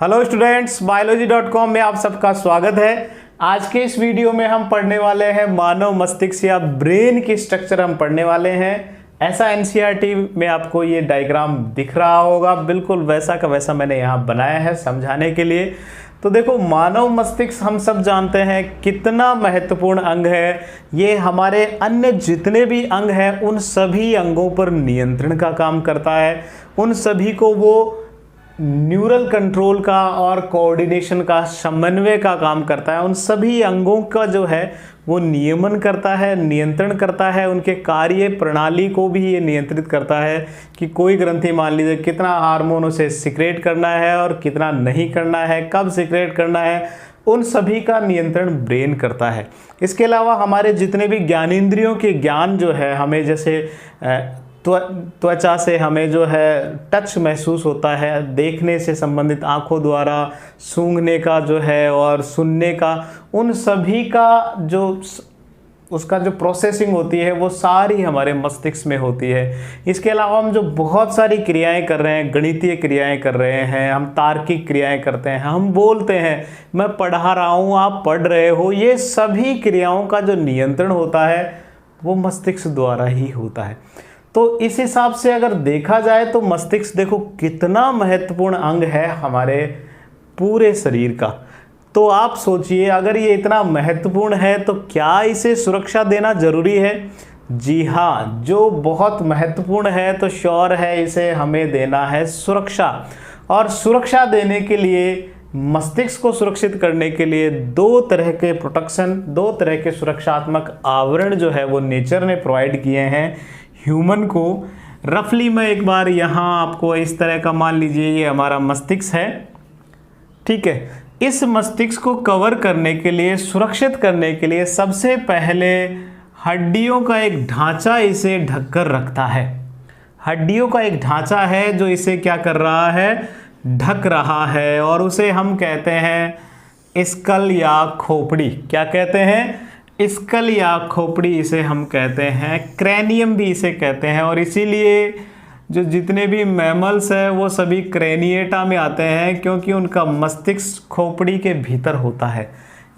Hello students, बायोलॉजी.com में आप सबका स्वागत है। आज के इस वीडियो में हम पढ़ने वाले हैं मानव मस्तिष्क या ब्रेन की स्ट्रक्चर हम पढ़ने वाले हैं। ऐसा एनसीईआरटी में आपको ये डायग्राम दिख रहा होगा, बिल्कुल वैसा का वैसा मैंने यहाँ बनाया है समझाने के लिए। तो देखो, मानव मस्तिष्क हम सब जानते हैं कितना महत्वपूर्ण अंग है। ये हमारे अन्य जितने भी अंग हैं उन सभी अंगों पर नियंत्रण का काम करता है। उन सभी को वो न्यूरल कंट्रोल का और कोऑर्डिनेशन का, समन्वय का काम करता है। उन सभी अंगों का जो है वो नियमन करता है, नियंत्रण करता है। उनके कार्य प्रणाली को भी ये नियंत्रित करता है कि कोई ग्रंथि मान लीजिए कितना हार्मोन उसे सिक्रेट करना है और कितना नहीं करना है, कब सिक्रेट करना है, उन सभी का नियंत्रण ब्रेन करता है। इसके अलावा हमारे जितने भी ज्ञानेंद्रियों के ज्ञान जो है, हमें जैसे त्वचा से हमें जो है टच महसूस होता है, देखने से संबंधित आँखों द्वारा, सूंघने का जो है और सुनने का, उन सभी का जो उसका जो प्रोसेसिंग होती है वो सारी हमारे मस्तिष्क में होती है। इसके अलावा हम जो बहुत सारी क्रियाएं कर रहे हैं, गणितीय क्रियाएं कर रहे हैं, हम तार्किक क्रियाएं करते हैं, हम बोलते हैं, मैं पढ़ा रहा हूँ, आप पढ़ रहे हो, ये सभी क्रियाओं का जो नियंत्रण होता है वो मस्तिष्क द्वारा ही होता है। तो इस हिसाब से अगर देखा जाए तो मस्तिष्क देखो कितना महत्वपूर्ण अंग है हमारे पूरे शरीर का। तो आप सोचिए, अगर ये इतना महत्वपूर्ण है तो क्या इसे सुरक्षा देना जरूरी है? जी हाँ, जो बहुत महत्वपूर्ण है तो श्योर है इसे हमें देना है सुरक्षा। और सुरक्षा देने के लिए, मस्तिष्क को सुरक्षित करने के लिए दो तरह के प्रोटेक्शन, दो तरह के सुरक्षात्मक आवरण जो है वो नेचर ने प्रोवाइड किए हैं ह्यूमन को। रफली मैं एक बार यहाँ आपको इस तरह का मान लीजिए, ये हमारा मस्तिष्क है, ठीक है। इस मस्तिष्क को कवर करने के लिए, सुरक्षित करने के लिए सबसे पहले हड्डियों का एक ढांचा इसे ढककर रखता है। हड्डियों का एक ढांचा है जो इसे क्या कर रहा है, ढक रहा है, और उसे हम कहते हैं स्कल या खोपड़ी। क्या कहते हैं? स्कल या खोपड़ी इसे हम कहते हैं, क्रैनियम भी इसे कहते हैं। और इसीलिए जो जितने भी मैमल्स हैं वो सभी क्रैनिएटा में आते हैं, क्योंकि उनका मस्तिष्क खोपड़ी के भीतर होता है।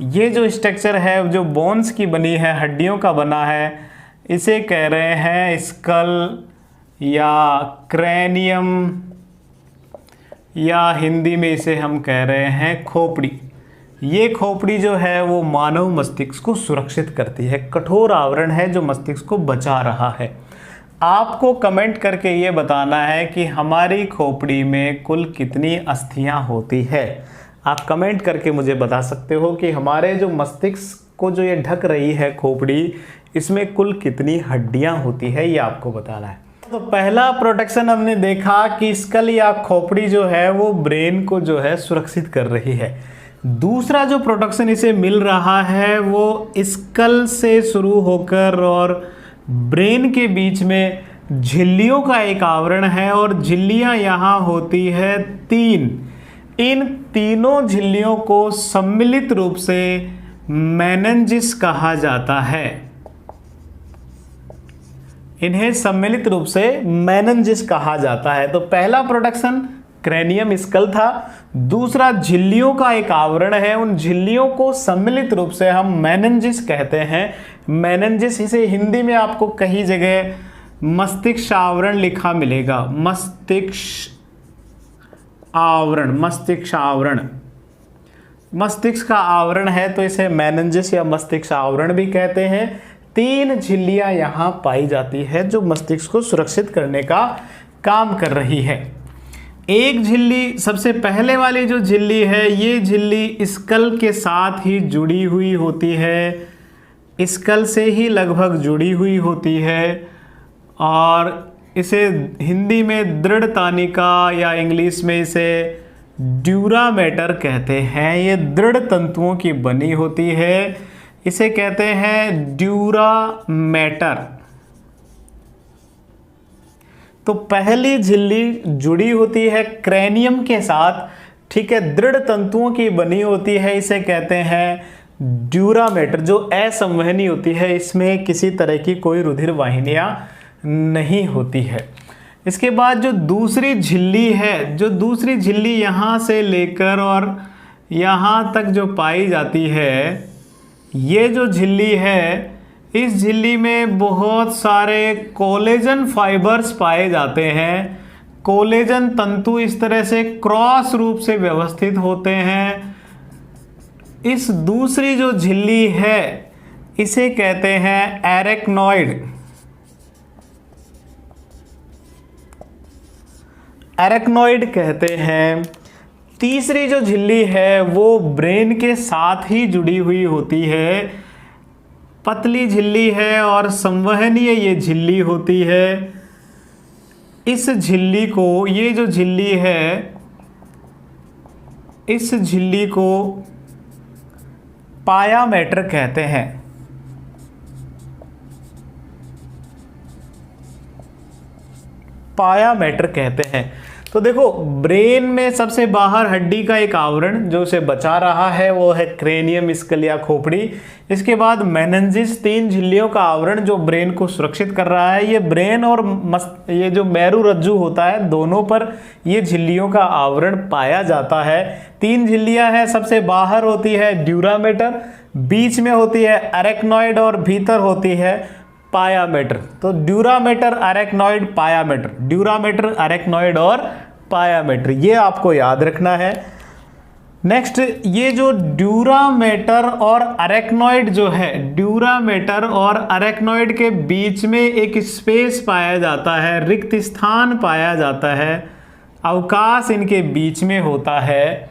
ये जो स्ट्रक्चर है जो बोन्स की बनी है, हड्डियों का बना है, इसे कह रहे हैं स्कल या क्रैनियम, या हिंदी में इसे हम कह रहे हैं खोपड़ी। ये खोपड़ी जो है वो मानव मस्तिष्क को सुरक्षित करती है, कठोर आवरण है जो मस्तिष्क को बचा रहा है। आपको कमेंट करके ये बताना है कि हमारी खोपड़ी में कुल कितनी अस्थियां होती है। आप कमेंट करके मुझे बता सकते हो कि हमारे जो मस्तिष्क को जो ये ढक रही है खोपड़ी, इसमें कुल कितनी हड्डियां होती है, ये आपको बताना है। तो पहला प्रोटेक्शन हमने देखा कि स्कल या खोपड़ी जो है वो ब्रेन को जो है सुरक्षित कर रही है। दूसरा जो प्रोटेक्शन इसे मिल रहा है वो स्कल से शुरू होकर और ब्रेन के बीच में झिल्लियों का एक आवरण है, और झिल्लियां यहाँ होती है 3। इन तीनों झिल्लियों को सम्मिलित रूप से मेनिन्जेस कहा जाता है। इन्हें सम्मिलित रूप से मेनिन्जेस कहा जाता है। तो पहला प्रोटेक्शन क्रैनियम स्कल था, दूसरा झिल्लियों का एक आवरण है, उन झिल्लियों को सम्मिलित रूप से हम मेनिन्जेस कहते हैं। मेनिन्जेस, इसे हिंदी में आपको कई जगह मस्तिष्क आवरण लिखा मिलेगा। मस्तिष्क आवरण, मस्तिष्क आवरण, मस्तिष्क का आवरण है तो इसे मेनिन्जेस या मस्तिष्क आवरण भी कहते हैं। 3 झिल्लियां यहाँ पाई जाती है जो मस्तिष्क को सुरक्षित करने का काम कर रही है। एक झिल्ली, सबसे पहले वाली जो झिल्ली है, ये झिल्ली स्कल के साथ ही जुड़ी हुई होती है, स्कल से ही लगभग जुड़ी हुई होती है, और इसे हिंदी में दृढ़ तानिका या इंग्लिश में इसे ड्यूरामेटर कहते हैं। ये दृढ़ तंतुओं की बनी होती है, इसे कहते हैं ड्यूरामेटर। तो पहली झिल्ली जुड़ी होती है क्रैनियम के साथ, ठीक है, दृढ़ तंतुओं की बनी होती है, इसे कहते हैं ड्यूरामेटर, जो असंवहनी होती है, इसमें किसी तरह की कोई रुधिर वाहिनियां नहीं होती है। इसके बाद जो दूसरी झिल्ली है, जो दूसरी झिल्ली यहाँ से लेकर और यहाँ तक जो पाई जाती है, ये जो झिल्ली है, इस झिल्ली में बहुत सारे कोलेजन फाइबर्स पाए जाते हैं। कोलेजन तंतु इस तरह से क्रॉस रूप से व्यवस्थित होते हैं। इस दूसरी जो झिल्ली है इसे कहते हैं एरेक्नॉइड। एरेक्नॉइड कहते हैं। तीसरी जो झिल्ली है वो ब्रेन के साथ ही जुड़ी हुई होती है, पतली झिल्ली है और संवहनीय ये झिल्ली होती है। इस झिल्ली को, ये जो झिल्ली है, इस झिल्ली को पायामेटर कहते हैं। पायामेटर कहते हैं। तो देखो, ब्रेन में सबसे बाहर हड्डी का एक आवरण जो उसे बचा रहा है वो है क्रेनियम स्कल या खोपड़ी। इसके बाद मेनिन्जिस, 3 झिल्लियों का आवरण जो ब्रेन को सुरक्षित कर रहा है। ये ब्रेन और ये जो मेरु रज्जु होता है, दोनों पर ये झिल्लियों का आवरण पाया जाता है। 3 झिल्लियां हैं। सबसे बाहर होती है ड्यूरामेटर, बीच में होती है एरेक्नॉइड और भीतर होती है पायामेटर। तो dura mater, arachnoid, pia mater, dura mater, arachnoid और पायामेटर, ये आपको याद रखना है। नेक्स्ट, ये जो ड्यूरामेटर और एरेक्नॉइड जो है, ड्यूरामेटर और एरेक्नॉइड के बीच में एक स्पेस पाया जाता है, रिक्त स्थान पाया जाता है, अवकाश इनके बीच में होता है।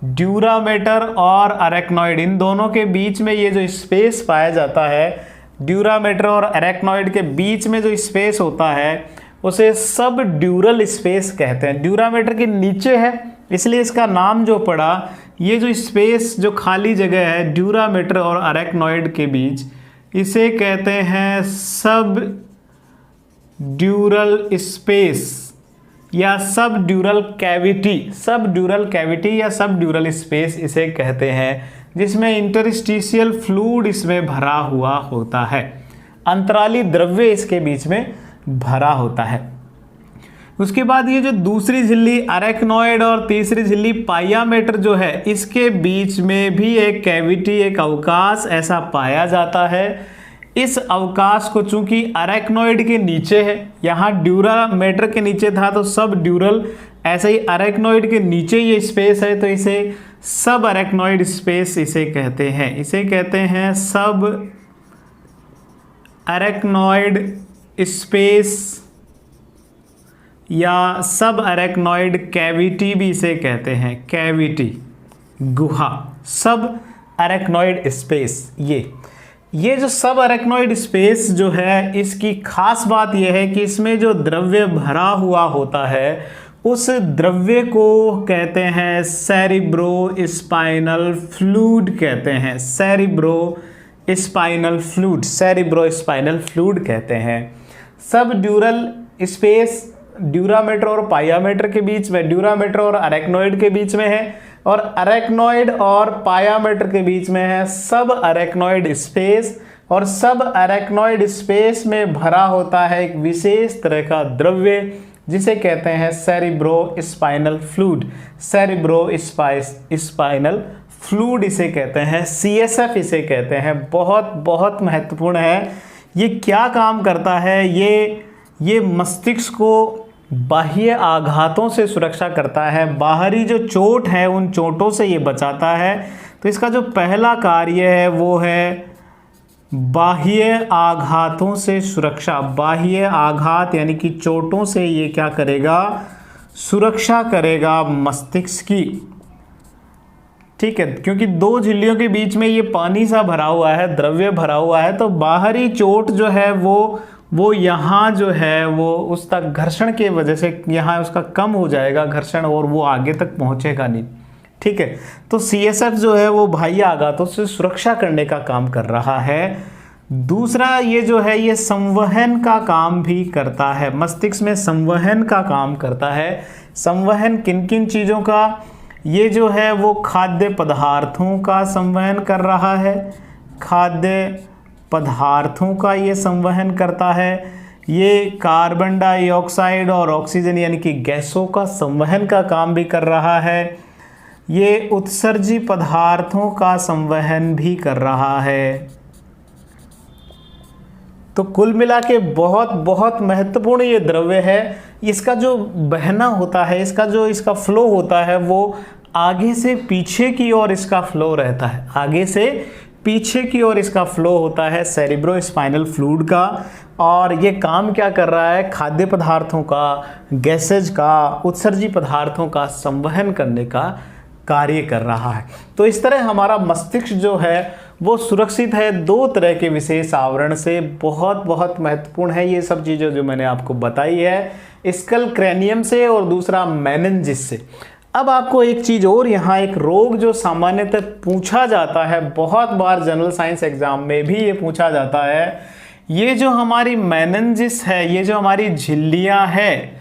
ड्यूरामेटर और एरेक्नॉइड, इन दोनों के बीच में ये जो स्पेस पाया जाता है, ड्यूरामेटर और एरेक्नॉइड के बीच में जो स्पेस होता है उसे सब ड्यूरल स्पेस कहते हैं। ड्यूरामेटर के नीचे है इसलिए इसका नाम जो पड़ा, ये जो स्पेस, जो खाली जगह है ड्यूरामेटर और एरेक्नॉइड के बीच, इसे कहते हैं सब ड्यूरल स्पेस या सब ड्यूरल कैविटी। सब ड्यूरल कैविटी या सब ड्यूरल स्पेस इसे कहते हैं, जिसमें इंटरस्टिशियल फ्लूइड इसमें भरा हुआ होता है, अंतराली द्रव्य इसके बीच में भरा होता है। उसके बाद ये जो दूसरी झिल्ली एरेक्नॉइड और तीसरी झिल्ली पायामेटर जो है, इसके बीच में भी एक कैविटी, एक अवकाश ऐसा पाया जाता है। इस अवकाश को चूंकि एरेक्नॉइड के नीचे है, यहाँ ड्यूरामेटर के नीचे था तो सब ड्यूरल, ऐसे ही एरेक्नॉइड के नीचे ये स्पेस है तो इसे सब एरेक्नॉइड स्पेस इसे कहते हैं। इसे कहते हैं सब एरेक्नॉइड स्पेस या सब एरेक्नॉइड कैविटी भी इसे कहते हैं, कैविटी, गुहा, सब एरेक्नॉइड स्पेस। ये जो सब एरेक्नॉइड स्पेस जो है, इसकी खास बात यह है कि इसमें जो द्रव्य भरा हुआ होता है उस द्रव्य को कहते हैं सेरिब्रो स्पाइनल फ्लूइड कहते हैं। Cerebro spinal fluid, cerebro spinal fluid कहते हैं। सब ड्यूरल स्पेस ड्यूरामेटर और पायामेटर के बीच में, ड्यूरामेटर और एरेक्नॉइड के बीच में है, और एरेक्नॉइड और पायामेटर के बीच में है सब एरेक्नॉइड स्पेस। और सब एरेक्नॉइड स्पेस में भरा होता है एक विशेष तरह का द्रव्य जिसे कहते हैं cerebro spinal fluid. Cerebro spinal fluid इसे कहते हैं, CSF इसे कहते हैं। बहुत बहुत महत्वपूर्ण है। ये क्या काम करता है? ये मस्तिष्क को बाह्य आघातों से सुरक्षा करता है, बाहरी जो चोट है उन चोटों से ये बचाता है। तो इसका जो पहला कार्य है वो है बाह्य आघातों से सुरक्षा। बाह्य आघात यानी कि चोटों से ये क्या करेगा? सुरक्षा करेगा मस्तिष्क की। ठीक है, क्योंकि 2 झिल्लियों के बीच में ये पानी सा भरा हुआ है, द्रव्य भरा हुआ है, तो बाहरी चोट जो है वो यहाँ जो है वो उस तक घर्षण के वजह से यहाँ उसका कम हो जाएगा घर्षण, और वो आगे तक पहुँचेगा नहीं। ठीक है, तो CSF जो है वो बाह्य आघातों से सुरक्षा करने का काम कर रहा है। दूसरा ये जो है ये संवहन का काम भी करता है, मस्तिष्क में संवहन का काम करता है। संवहन किन किन चीज़ों का? ये जो है वो खाद्य पदार्थों का संवहन कर रहा है, खाद्य पदार्थों का ये संवहन करता है। ये कार्बन डाइऑक्साइड और ऑक्सीजन यानी कि गैसों का संवहन का काम भी कर रहा है। ये उत्सर्जी पदार्थों का संवहन भी कर रहा है। तो कुल मिला के बहुत बहुत महत्वपूर्ण ये द्रव्य है। इसका जो बहना होता है, इसका फ्लो होता है, वो आगे से पीछे की ओर इसका फ्लो रहता है। आगे से पीछे की ओर इसका फ्लो होता है सेरिब्रोस्पाइनल फ्लूइड का। और ये काम क्या कर रहा है? खाद्य पदार्थों का, गैसेज का, उत्सर्जी पदार्थों का संवहन करने का कार्य कर रहा है। तो इस तरह हमारा मस्तिष्क जो है वो सुरक्षित है दो तरह के विशेष आवरण से। बहुत बहुत महत्वपूर्ण है ये सब चीज़ें जो मैंने आपको बताई है, स्कल क्रैनियम से और दूसरा मेनिंजिस से। अब आपको एक चीज़ और, यहाँ एक रोग जो सामान्यतः पूछा जाता है, बहुत बार जनरल साइंस एग्जाम में भी ये पूछा जाता है, ये जो हमारी मेनिंजिस है, ये जो हमारी झिल्लियाँ हैं,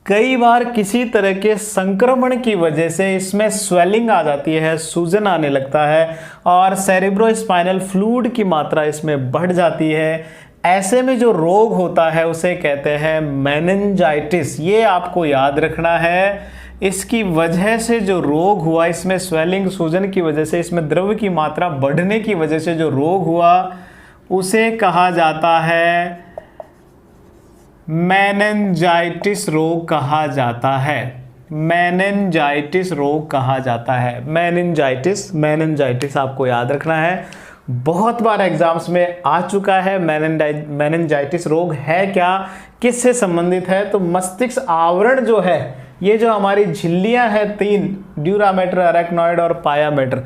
कई बार किसी तरह के संक्रमण की वजह से इसमें स्वेलिंग आ जाती है, सूजन आने लगता है और सेरिब्रोस्पाइनल फ्लूइड की मात्रा इसमें बढ़ जाती है। ऐसे में जो रोग होता है उसे कहते हैं मेनिंजाइटिस। ये आपको याद रखना है। इसकी वजह से जो रोग हुआ, इसमें स्वेलिंग, सूजन की वजह से, इसमें द्रव्य की मात्रा बढ़ने की वजह से जो रोग हुआ उसे कहा जाता है मेनिंजाइटिस रोग कहा जाता है। मेनिंजाइटिस रोग कहा जाता है। मेनिंजाइटिस आपको याद रखना है, बहुत बार एग्जाम्स में आ चुका है। मेनिंजाइटिस रोग है क्या, किससे संबंधित है? तो मस्तिष्क आवरण जो है, ये जो हमारी झिल्लियां हैं तीन, ड्यूरामेटर, अरेक्नॉइड और पायामेटर,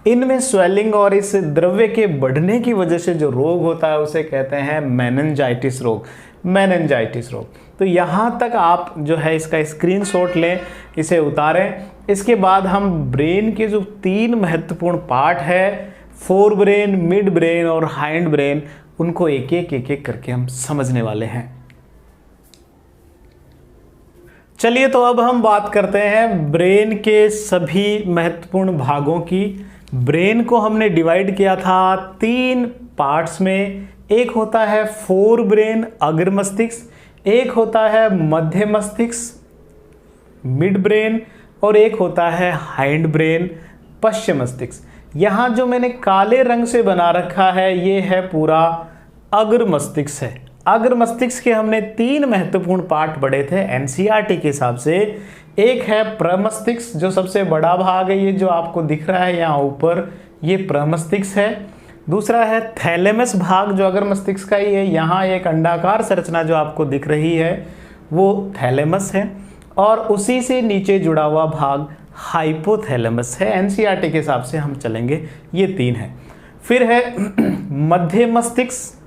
इनमें स्वेलिंग और इस द्रव्य के बढ़ने की वजह से जो रोग होता है उसे कहते हैं मेनिंजाइटिस रोग। मेनिंजाइटिस रोग। तो यहाँ तक आप जो है इसका स्क्रीनशॉट लें, इसे उतारें। इसके बाद हम ब्रेन के जो तीन महत्वपूर्ण पार्ट है, फोर ब्रेन, मिड ब्रेन और हाइंड ब्रेन, उनको एक एक करके हम समझने वाले हैं। चलिए तो अब हम बात करते हैं ब्रेन के सभी महत्वपूर्ण भागों की। ब्रेन को हमने डिवाइड किया था तीन पार्ट्स में। एक होता है फोर ब्रेन, अग्र मस्तिष्क, एक होता है मध्य मस्तिष्क, मिड ब्रेन, और एक होता है हाइंड ब्रेन, पश्चिम मस्तिष्क। यहाँ जो मैंने काले रंग से बना रखा है ये है पूरा अग्र मस्तिष्क है। अग्र मस्तिष्क के हमने तीन महत्वपूर्ण पार्ट पढ़े थे एनसीईआरटी के हिसाब से। एक है प्रमस्तिष्क जो सबसे बड़ा भाग है, ये जो आपको दिख रहा है यहाँ ऊपर, ये प्रमस्तिष्क है। दूसरा है थैलेमस भाग जो अग्र मस्तिष्क का ही है, यहाँ एक अंडाकार संरचना जो आपको दिख रही है वो थैलेमस है। और उसी से नीचे जुड़ा हुआ भाग हाइपोथैलेमस है। एनसीईआरटी के हिसाब से हम चलेंगे, ये तीन है। फिर है मध्य मस्तिष्क,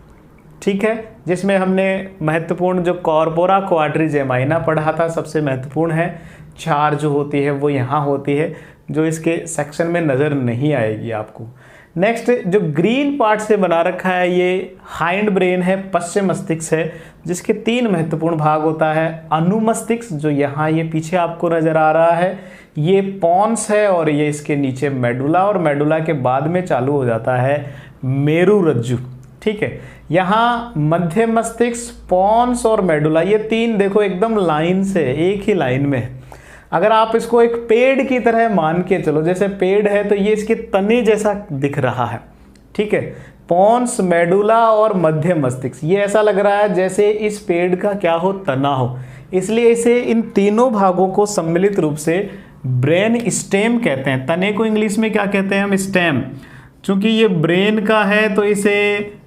ठीक है, जिसमें हमने महत्वपूर्ण जो कॉर्पोरा क्वाड्रिजेमाइना पढ़ा था, सबसे महत्वपूर्ण है। चार जो होती है वो यहाँ होती है, जो इसके सेक्शन में नज़र नहीं आएगी आपको। नेक्स्ट जो ग्रीन पार्ट से बना रखा है ये हाइंड ब्रेन है, पश्चिम मस्तिष्क है, जिसके तीन महत्वपूर्ण भाग होता है। अनुमस्तिष्क जो यहाँ ये पीछे आपको नज़र आ रहा है, ये पॉन्स है, और ये इसके नीचे मेडुला, और मेडुला के बाद में चालू हो जाता है मेरुरज्जु, ठीक है। यहाँ मध्य मस्तिष्क, पॉन्स और मेडुला, ये तीन देखो एकदम लाइन से, एक ही लाइन में है। अगर आप इसको एक पेड़ की तरह मान के चलो, जैसे पेड़ है तो ये इसके तने जैसा दिख रहा है, ठीक है। पॉन्स, मेडुला और मध्य मस्तिष्क, ये ऐसा लग रहा है जैसे इस पेड़ का क्या हो, तना हो। इसलिए इसे इन तीनों भागों को सम्मिलित रूप से ब्रेन स्टेम कहते हैं। तने को इंग्लिश में क्या कहते हैं हम, स्टेम। चूंकि ये ब्रेन का है तो इसे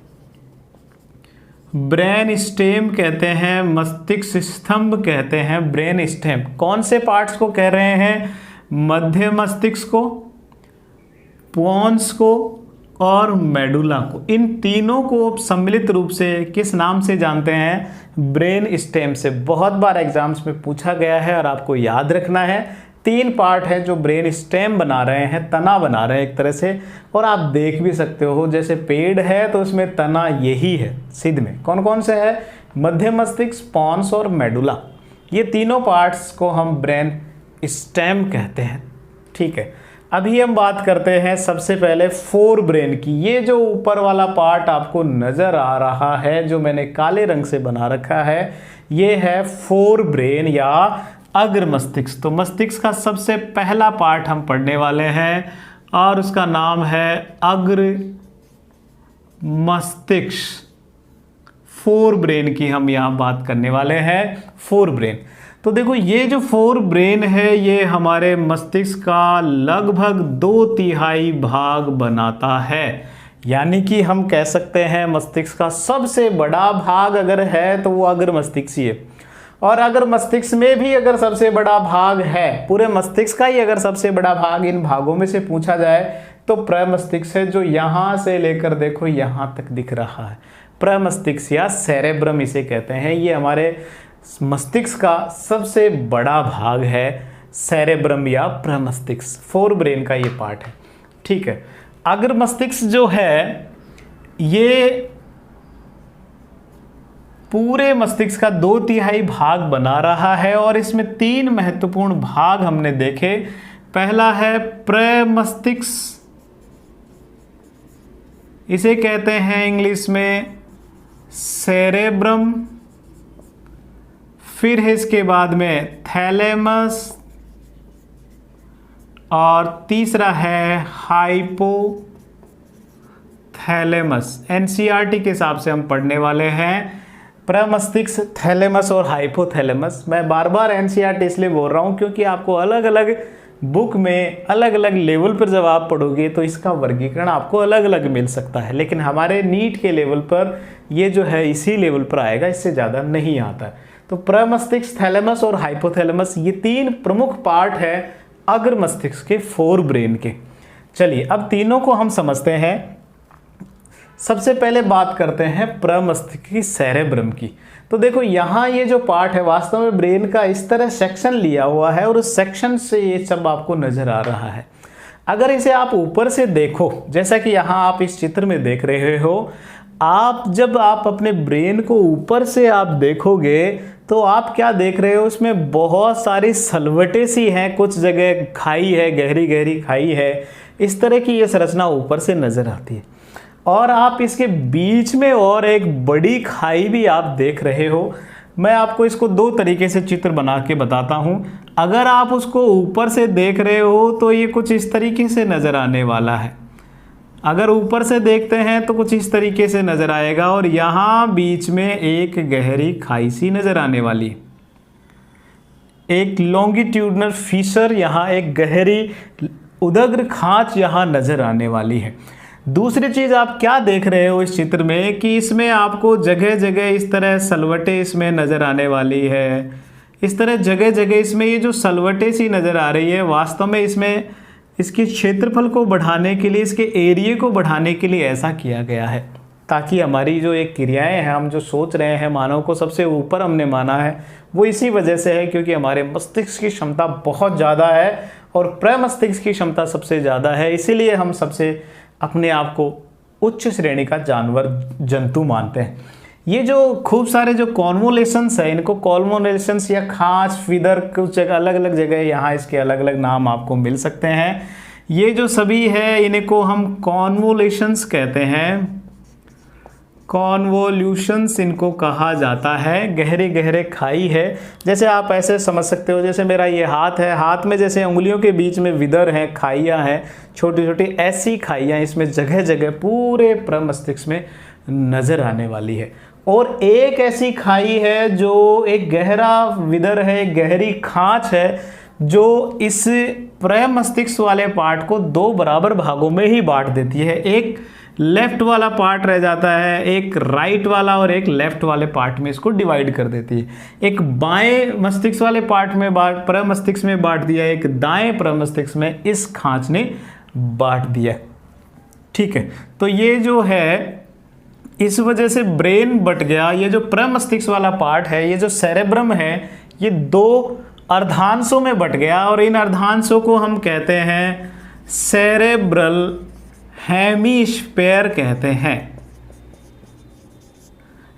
ब्रेन स्टेम कहते हैं, मस्तिष्क स्तंभ कहते हैं, ब्रेन स्टेम। कौन से पार्ट्स को कह रहे हैं? मध्य मस्तिष्क को, पॉन्स को और मेडुला को। इन तीनों को सम्मिलित रूप से किस नाम से जानते हैं? ब्रेन स्टेम से। बहुत बार एग्जाम्स में पूछा गया है और आपको याद रखना है। तीन पार्ट है जो ब्रेन स्टेम बना रहे हैं, तना बना रहे हैं एक तरह से। और आप देख भी सकते हो जैसे पेड़ है तो उसमें तना यही है सिद्ध में। कौन कौन से है? मध्य मस्तिष्क, पॉन्स और मेडुला। ये तीनों पार्ट्स को हम ब्रेन स्टेम कहते हैं, ठीक है। अभी हम बात करते हैं सबसे पहले फोर ब्रेन की। ये जो ऊपर वाला पार्ट आपको नज़र आ रहा है, जो मैंने काले रंग से बना रखा है, ये है फोर ब्रेन या अग्र मस्तिष्क। तो मस्तिष्क का सबसे पहला पार्ट हम पढ़ने वाले हैं और उसका नाम है अग्र मस्तिष्क। फोर ब्रेन की हम यहाँ बात करने वाले हैं, फोर ब्रेन। तो देखो ये जो फोर ब्रेन है ये हमारे मस्तिष्क का लगभग 2/3 भाग बनाता है। यानी कि हम कह सकते हैं मस्तिष्क का सबसे बड़ा भाग अगर है तो वो अग्र मस्तिष्क ही है। और अगर मस्तिष्क में भी अगर सबसे बड़ा भाग है, पूरे मस्तिष्क का ही अगर सबसे बड़ा भाग इन भागों में से पूछा जाए तो प्रमस्तिष्क है, जो यहाँ से लेकर देखो यहाँ तक दिख रहा है। प्रमस्तिष्क या सेरेब्रम इसे कहते हैं। ये हमारे मस्तिष्क का सबसे बड़ा भाग है, सेरेब्रम या प्रमस्तिष्क। फोर ब्रेन का ये पार्ट है, ठीक है। अग्र मस्तिष्क जो है ये पूरे मस्तिष्क का 2/3 भाग बना रहा है और इसमें 3 महत्वपूर्ण भाग हमने देखे। पहला है प्रमस्तिष्क, इसे कहते हैं इंग्लिश में सेरेब्रम। फिर है इसके बाद में थैलेमस और तीसरा है हाइपोथैलेमस। एनसीईआरटी के हिसाब से हम पढ़ने वाले हैं प्रमस्तिष्क, थैलेमस और हाइपोथैलेमस। मैं बार बार एनसीईआरटी इसलिए बोल रहा हूँ क्योंकि आपको अलग अलग बुक में अलग अलग लेवल पर जब आप पढ़ोगे तो इसका वर्गीकरण आपको अलग अलग मिल सकता है, लेकिन हमारे नीट के लेवल पर ये जो है इसी लेवल पर आएगा, इससे ज़्यादा नहीं आता। तो प्रमस्तिष्क, थैलेमस और हाइपोथैलेमस ये 3 प्रमुख पार्ट है अग्र मस्तिष्क के फोर ब्रेन के। चलिए अब तीनों को हम समझते हैं। सबसे पहले बात करते हैं प्रमस्तिष्क की, सेरेब्रम की। तो देखो यहाँ ये जो पार्ट है वास्तव में ब्रेन का इस तरह सेक्शन लिया हुआ है और उस सेक्शन से ये सब आपको नजर आ रहा है। अगर इसे आप ऊपर से देखो, जैसा कि यहाँ आप इस चित्र में देख रहे हो, जब आप अपने ब्रेन को ऊपर से आप देखोगे तो आप क्या देख रहे हो, उसमें बहुत सारी सलवटें सी हैं, कुछ जगह खाई है, गहरी गहरी खाई है, इस तरह की ये संरचना ऊपर से नजर आती है। और आप इसके बीच में और एक बड़ी खाई भी आप देख रहे हो। मैं आपको इसको 2 तरीके से चित्र बना के बताता हूँ। अगर आप उसको ऊपर से देख रहे हो तो ये कुछ इस तरीके से नज़र आने वाला है। अगर ऊपर से देखते हैं तो कुछ इस तरीके से नज़र आएगा और यहाँ बीच में एक गहरी खाई सी नज़र आने वाली, एक लॉन्गिट्यूडनल फीचर, यहाँ एक गहरी उदग्र खांच यहाँ नज़र आने वाली है। दूसरी चीज़ आप क्या देख रहे हो इस चित्र में कि इसमें आपको जगह जगह इस तरह सलवटें इसमें नज़र आने वाली है। इस तरह जगह जगह इसमें ये जो सलवटें सी नज़र आ रही है, वास्तव में इसमें इसके क्षेत्रफल को बढ़ाने के लिए, इसके एरिए को बढ़ाने के लिए ऐसा किया गया है, ताकि हमारी जो एक क्रियाएं हैं, हम जो सोच रहे हैं, मानव को सबसे ऊपर हमने माना है, वो इसी वजह से है क्योंकि हमारे मस्तिष्क की क्षमता बहुत ज़्यादा है और प्रमस्तिष्क की क्षमता सबसे ज़्यादा है। इसीलिए हम सबसे अपने आप को उच्च श्रेणी का जानवर, जंतु मानते हैं। ये जो खूब सारे जो कॉन्वोलेशंस है, इनको कॉन्वोलेशंस या खांच, फिदर, कुछ जगह अलग अलग जगह यहाँ इसके अलग अलग नाम आपको मिल सकते हैं। ये जो सभी है इनको हम कॉन्वोलेशंस कहते हैं, कॉन्वोल्यूशंस इनको कहा जाता है। गहरे गहरे खाई है, जैसे आप ऐसे समझ सकते हो, जैसे मेरा ये हाथ है, हाथ में जैसे उंगलियों के बीच में विदर हैं, खाइयाँ हैं, छोटी छोटी ऐसी खाइयाँ इसमें जगह जगह पूरे प्रमस्तिष्क में नज़र आने वाली है। और एक ऐसी खाई है जो एक गहरा विदर है, एक गहरी खांच है, जो इस प्रमस्तिष्क वाले पार्ट को 2 बराबर भागों में ही बांट देती है। एक लेफ्ट वाला पार्ट रह जाता है, एक राइट वाला, और एक लेफ्ट वाले पार्ट में इसको डिवाइड कर देती है। एक बाएं मस्तिष्क वाले पार्ट में प्रमस्तिष्क में बांट दिया, एक दाएं प्रमस्तिष्क में इस खांच ने बांट दिया। ठीक है, तो ये जो है इस वजह से ब्रेन बट गया। ये जो प्रमस्तिष्क वाला पार्ट है, ये जो सेरेब्रम है, ये 2 अर्धांशों में बट गया और इन अर्धांशों को हम कहते हैं सेरेब्रल हेमिस्फेयर कहते हैं।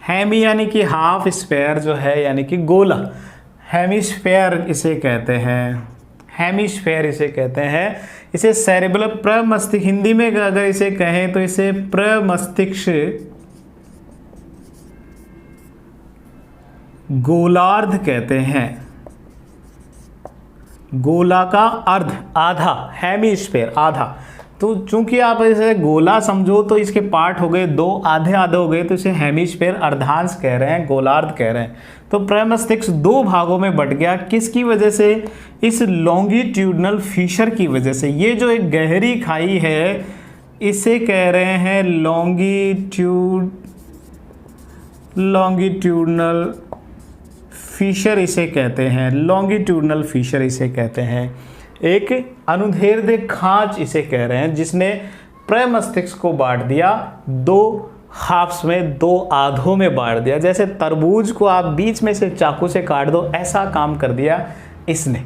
हेमी यानी कि हाफ, स्फेयर जो है यानी कि गोला, हेमिस्फेयर इसे कहते हैं, हेमिस्फेयर इसे कहते हैं। इसे सेरेब्रल प्रमस्तिष्क, हिंदी में अगर इसे कहें तो इसे प्रमस्तिष्क गोलार्ध कहते हैं। गोला का अर्ध, आधा, हेमिस्फेयर आधा। तो चूंकि आप इसे गोला समझो तो इसके पार्ट हो गए दो, आधे आधे हो गए, तो इसे हेमिस्फेयर अर्धांश कह रहे हैं, गोलार्ध कह रहे हैं। तो प्रमस्तिष्क दो भागों में बट गया, किसकी वजह से? इस लॉन्गिट्यूडनल फिशर की वजह से। ये जो एक गहरी खाई है इसे कह रहे हैं लॉन्गिट्यूडनल फिशर इसे कहते हैं, लॉन्गिट्यूडनल फिशर इसे कहते हैं। एक अनुदैर्ध्य खांच इसे कह रहे हैं, जिसने प्रमस्तिष्क को बांट दिया दो हाफ्स में, दो आधों में बांट दिया। जैसे तरबूज को आप बीच में से चाकू से काट दो, ऐसा काम कर दिया इसने।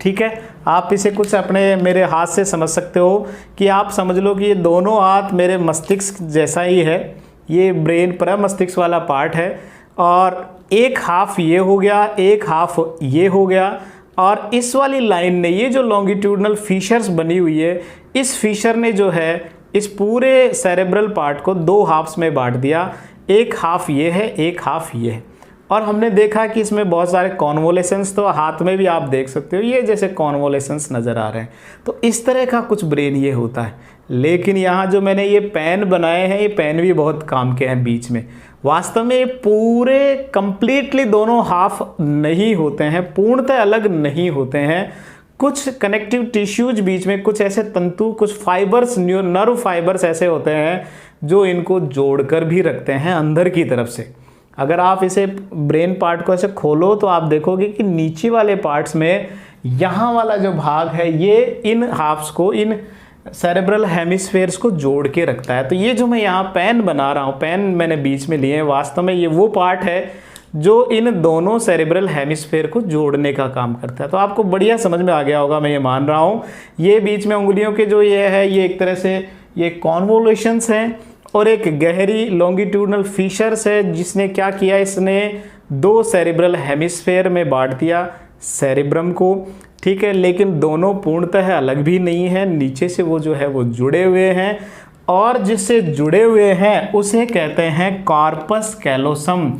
ठीक है, आप इसे कुछ अपने मेरे हाथ से समझ सकते हो कि आप समझ लो कि ये दोनों हाथ मेरे मस्तिष्क जैसा ही है। ये ब्रेन प्रमस्तिष्क वाला पार्ट है और एक हाफ ये हो गया, एक हाफ ये हो गया। और इस वाली लाइन ने, ये जो लॉन्गिट्यूडनल फिशर्स बनी हुई है, इस फिशर ने जो है इस पूरे सेरेब्रल पार्ट को दो हाफ्स में बांट दिया। एक हाफ ये है, एक हाफ ये है। और हमने देखा कि इसमें बहुत सारे कॉन्वोलेशंस, तो हाथ में भी आप देख सकते हो ये जैसे कॉन्वोलेशंस नज़र आ रहे हैं। तो इस तरह का कुछ ब्रेन ये होता है। लेकिन यहाँ जो मैंने ये पेन बनाए हैं, ये पेन भी बहुत काम के हैं बीच में। वास्तव में ये पूरे कंप्लीटली दोनों हाफ नहीं होते हैं, पूर्णतः अलग नहीं होते हैं। कुछ कनेक्टिव टिश्यूज बीच में, कुछ ऐसे तंतु, कुछ फाइबर्स, नर्व फाइबर्स ऐसे होते हैं जो इनको जोड़कर भी रखते हैं अंदर की तरफ से। अगर आप इसे ब्रेन पार्ट को ऐसे खोलो तो आप देखोगे कि नीचे वाले पार्ट्स में यहाँ वाला जो भाग है ये इन हाफ्स को, इन सेरेब्रल हेमिस्फेयर्स को जोड़ के रखता है। तो ये जो मैं यहाँ पेन बना रहा हूँ, पेन मैंने बीच में लिए हैं, वास्तव में ये वो पार्ट है जो इन दोनों सेरेब्रल हेमिस्फेयर को जोड़ने का काम करता है। तो आपको बढ़िया समझ में आ गया होगा, मैं ये मान रहा हूँ। ये बीच में उंगलियों के जो ये है, ये एक तरह से ये कॉन्वोल्यूशंस हैं और एक गहरी लॉन्गिट्यूडनल फिशर्स है, जिसने क्या किया, इसने दो सेरेब्रल हेमिस्फेयर में बांट दिया सेरेब्रम को। ठीक है, लेकिन दोनों पूर्णतः अलग भी नहीं है, नीचे से वो जो है वो जुड़े हुए हैं। और जिससे जुड़े हुए हैं उसे कहते हैं कॉर्पस कैलोसम।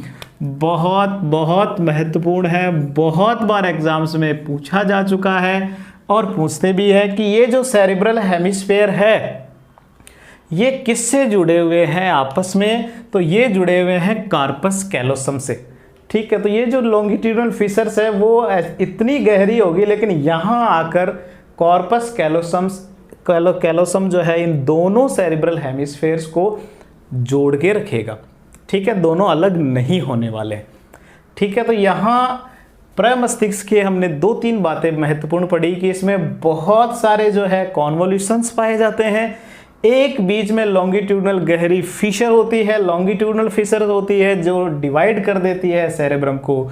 बहुत बहुत महत्वपूर्ण है, बहुत बार एग्जाम्स में पूछा जा चुका है और पूछते भी है कि ये जो सेरेब्रल हेमिस्फेयर है ये किससे जुड़े हुए हैं आपस में? तो ये जुड़े हुए हैं कॉर्पस कैलोसम से। ठीक है, तो ये जो लॉन्गिट्यूडनल फिशर्स है वो इतनी गहरी होगी, लेकिन यहाँ आकर कॉर्पस कैलोसम जो है इन दोनों सेरेब्रल हेमिस्फेयर्स को जोड़ के रखेगा। ठीक है, दोनों अलग नहीं होने वाले। ठीक है, तो यहाँ प्रमस्तिष्क के हमने दो तीन बातें महत्वपूर्ण पढ़ी कि इसमें बहुत सारे जो है कॉन्वोल्यूशंस पाए जाते हैं। एक बीच में लॉन्गिट्यूडनल गहरी फिशर होती है, लॉन्गिट्यूडनल फिशर होती है जो डिवाइड कर देती है सेरेब्रम को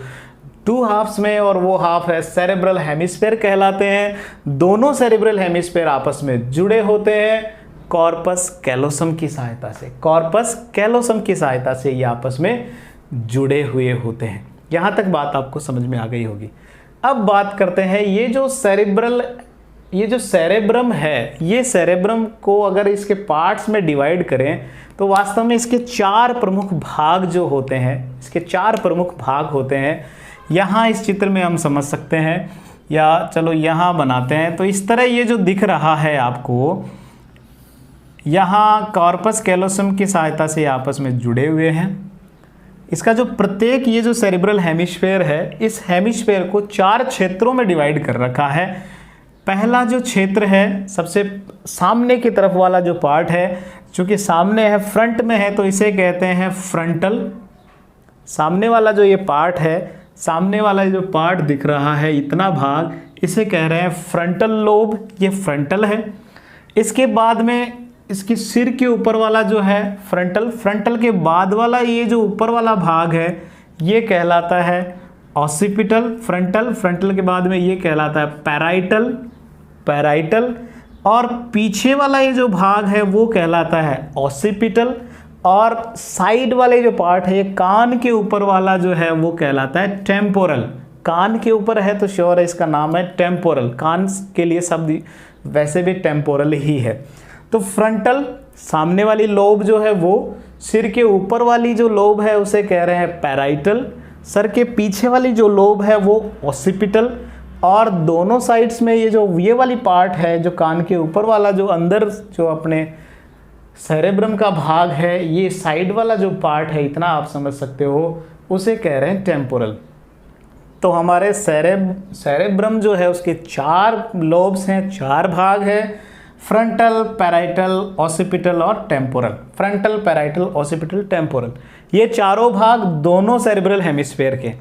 टू हाफ्स में, और वो हाफ है सेरेब्रल हेमिस्फेयर कहलाते हैं। दोनों सेरेब्रल हेमिस्फेयर आपस में जुड़े होते हैं कॉर्पस कैलोसम की सहायता से। कॉर्पस कैलोसम की सहायता से ये आपस में जुड़े हुए होते हैं। यहाँ तक बात आपको समझ में आ गई होगी। अब बात करते हैं ये जो सेरेब्रम है, ये सेरेब्रम को अगर इसके पार्ट्स में डिवाइड करें तो वास्तव में इसके चार प्रमुख भाग जो होते हैं, इसके चार प्रमुख भाग होते हैं। यहाँ इस चित्र में हम समझ सकते हैं, या चलो यहाँ बनाते हैं। तो इस तरह ये जो दिख रहा है आपको, यहाँ कॉर्पस कैलोसम की सहायता से आपस में जुड़े हुए हैं। इसका जो प्रत्येक ये जो सेरेब्रल हेमिस्फेयर है, इस हेमिस्फेयर को चार क्षेत्रों में डिवाइड कर रखा है। पहला जो क्षेत्र है, सबसे सामने की तरफ वाला जो पार्ट है, चूँकि सामने है, फ्रंट में है, तो इसे कहते हैं फ्रंटल। सामने वाला जो ये पार्ट है, सामने वाला जो पार्ट दिख रहा है, इतना भाग, इसे कह रहे हैं फ्रंटल लोब, ये फ्रंटल है। इसके बाद में इसकी सिर के ऊपर वाला जो है फ्रंटल के बाद वाला ये जो ऊपर वाला भाग है ये कहलाता है ऑसिपिटल। फ्रंटल के बाद में ये कहलाता है पैराइटल, और पीछे वाला ये जो भाग है वो कहलाता है ऑसिपिटल, और साइड वाले जो पार्ट है, कान के ऊपर वाला जो है वो कहलाता है टेम्पोरल। कान के ऊपर है तो श्योर है इसका नाम है टेम्पोरल। कान के लिए शब्द वैसे भी टेम्पोरल ही है। तो फ्रंटल सामने वाली लोब जो है वो, सिर के ऊपर वाली जो लोब है उसे कह रहे हैं पैराइटल, सर के पीछे वाली जो लोब है वो ऑसिपिटल, और दोनों साइड्स में ये वाली पार्ट है जो कान के ऊपर वाला जो अंदर जो अपने सेरेब्रम का भाग है, ये साइड वाला जो पार्ट है, इतना आप समझ सकते हो, उसे कह रहे हैं टेम्पोरल। तो हमारे सेरेब्रम जो है उसके 4 लोब्स हैं, 4 भाग है, फ्रंटल, पैराइटल, ऑसिपिटल और temporal. Frontal, parietal, occipital, temporal, ये चारों भाग दोनों सेरेब्रल हेमिस्फेयर के,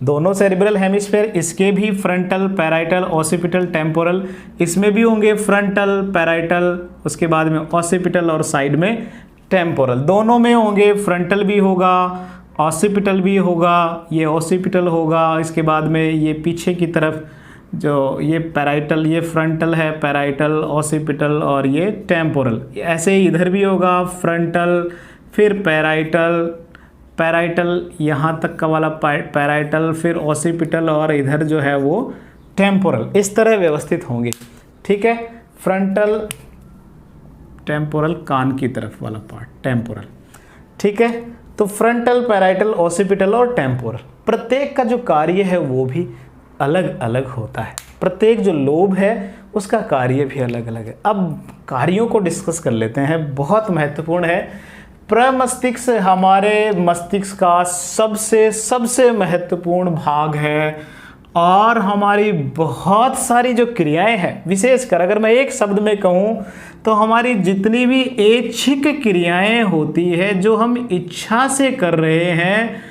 दोनों सेरेब्रल हेमिस्फेयर, इसके भी फ्रंटल, पैराइटल, ऑसिपिटल, टेम्पोरल, इसमें भी होंगे फ्रंटल, पैराइटल, उसके बाद में ऑसिपिटल और साइड में टेम्पोरल, दोनों में होंगे। फ्रंटल भी होगा, ऑसिपिटल भी होगा, ये ऑसिपिटल होगा, इसके बाद में ये पीछे की तरफ जो ये पैराइटल, ये फ्रंटल है, पैराइटल, ऑसिपिटल और ये टेम्पोरल, ऐसे ही इधर भी होगा फ्रंटल, फिर पैराइटल, पैराइटल यहाँ तक का वाला पैराइटल, फिर ऑसिपिटल और इधर जो है वो टेम्पोरल, इस तरह व्यवस्थित होंगे। ठीक है, फ्रंटल, टेम्पोरल, कान की तरफ वाला पार्ट टेम्पोरल। ठीक है, तो फ्रंटल, पैराइटल, ऑसिपिटल और टेम्पोरल, प्रत्येक का जो कार्य है वो भी अलग अलग होता है। प्रत्येक जो लोब है उसका कार्य भी अलग अलग है। अब कार्यों को डिस्कस कर लेते हैं, बहुत महत्वपूर्ण है। प्रमस्तिष्क हमारे मस्तिष्क का सबसे महत्वपूर्ण भाग है और हमारी बहुत सारी जो क्रियाएं हैं, विशेषकर अगर मैं एक शब्द में कहूँ तो हमारी जितनी भी ऐच्छिक क्रियाएं होती है जो हम इच्छा से कर रहे हैं,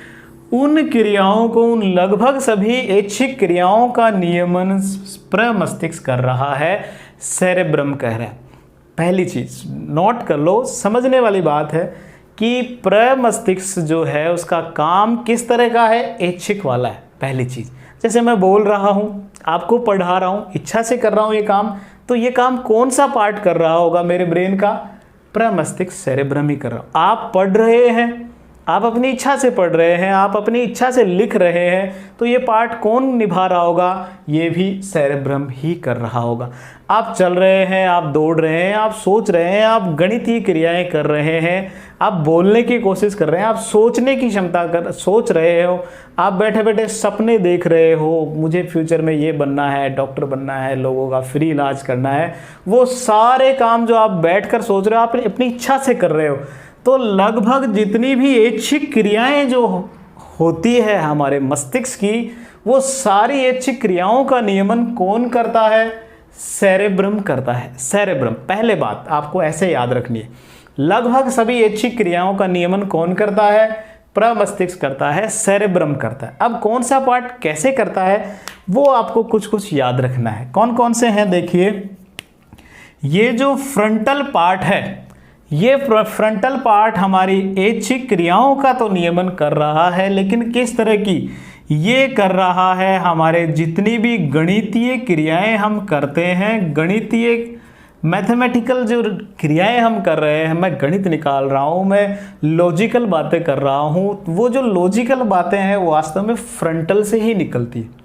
उन क्रियाओं को, उन लगभग सभी ऐच्छिक क्रियाओं का नियमन प्रमस्तिष्क कर रहा है, सेरेब्रम कह रहा है। पहली चीज नोट कर लो, समझने वाली बात है कि प्रमस्तिष्क जो है उसका काम किस तरह का है, ऐच्छिक वाला है। पहली चीज, जैसे मैं बोल रहा हूँ, आपको पढ़ा रहा हूँ, इच्छा से कर रहा हूँ ये काम, तो ये काम कौन सा पार्ट कर रहा होगा मेरे ब्रेन का, प्रमस्तिष्क, सेरेब्रम ही कर रहा हो। आप पढ़ रहे हैं, आप अपनी इच्छा से पढ़ रहे हैं, आप अपनी इच्छा से लिख रहे हैं, तो ये पार्ट कौन निभा रहा होगा, ये भी सेरेब्रम ही कर रहा होगा। आप चल रहे हैं, आप दौड़ रहे हैं, आप सोच रहे हैं, आप गणितीय क्रियाएं कर रहे हैं, आप बोलने की कोशिश कर रहे हैं, आप सोचने की क्षमता सोच रहे हो, आप बैठे बैठे सपने देख रहे हो, मुझे फ्यूचर में ये बनना है, डॉक्टर बनना है, लोगों का फ्री इलाज करना है, वो सारे काम जो आप बैठकर सोच रहे हो आप अपनी इच्छा से कर रहे हो। तो लगभग जितनी भी ऐच्छिक क्रियाएं जो होती है हमारे मस्तिष्क की, वो सारी ऐच्छिक क्रियाओं का नियमन कौन करता है, सेरेब्रम करता है। सेरेब्रम, पहले बात आपको ऐसे याद रखनी है, लगभग सभी ऐच्छिक क्रियाओं का नियमन कौन करता है, प्रमस्तिष्क करता है, सेरेब्रम करता है। अब कौन सा पार्ट कैसे करता है वो आपको कुछ कुछ याद रखना है। कौन कौन से हैं देखिए, ये जो फ्रंटल पार्ट है, ये फ्रंटल पार्ट हमारी ऐच्छिक क्रियाओं का तो नियमन कर रहा है, लेकिन किस तरह की, ये कर रहा है हमारे जितनी भी गणितीय क्रियाएं हम करते हैं, गणितीय मैथमेटिकल जो क्रियाएं हम कर रहे हैं, मैं गणित निकाल रहा हूँ, मैं लॉजिकल बातें कर रहा हूँ, वो जो लॉजिकल बातें हैं वो वास्तव में फ्रंटल से ही निकलती है।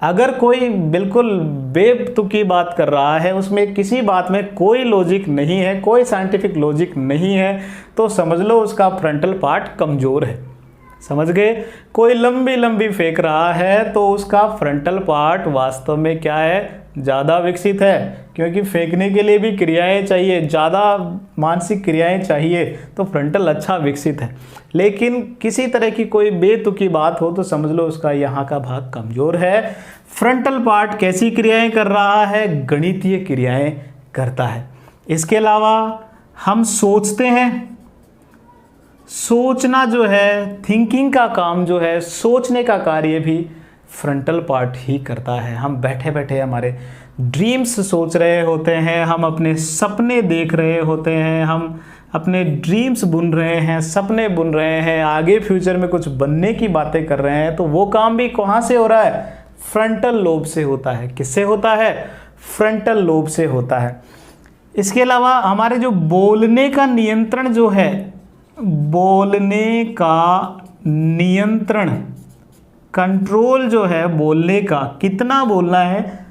अगर कोई बिल्कुल बेतुकी बात कर रहा है, उसमें किसी बात में कोई लॉजिक नहीं है, कोई साइंटिफिक लॉजिक नहीं है, तो समझ लो उसका फ्रंटल पार्ट कमज़ोर है। समझ गए? कोई लंबी लंबी फेंक रहा है तो उसका फ्रंटल पार्ट वास्तव में क्या है, ज़्यादा विकसित है, क्योंकि फेंकने के लिए भी क्रियाएं चाहिए, ज़्यादा मानसिक क्रियाएं चाहिए, तो फ्रंटल अच्छा विकसित है। लेकिन किसी तरह की कोई बेतुकी बात हो तो समझ लो उसका यहाँ का भाग कमज़ोर है। फ्रंटल पार्ट कैसी क्रियाएं कर रहा है, गणितीय क्रियाएं करता है। इसके अलावा हम सोचते हैं, सोचना जो है, थिंकिंग का काम जो है, सोचने का कार्य भी फ्रंटल पार्ट ही करता है। हम बैठे बैठे हमारे ड्रीम्स सोच रहे होते हैं, हम अपने सपने देख रहे होते हैं, हम अपने ड्रीम्स बुन रहे हैं, सपने बुन रहे हैं, आगे फ्यूचर में कुछ बनने की बातें कर रहे हैं, तो वो काम भी कहाँ से हो रहा है, फ्रंटल लोब से होता है। किससे होता है, फ्रंटल लोब से होता है। इसके अलावा हमारे जो बोलने का नियंत्रण जो है, बोलने का नियंत्रण कंट्रोल जो है बोलने का, कितना बोलना है,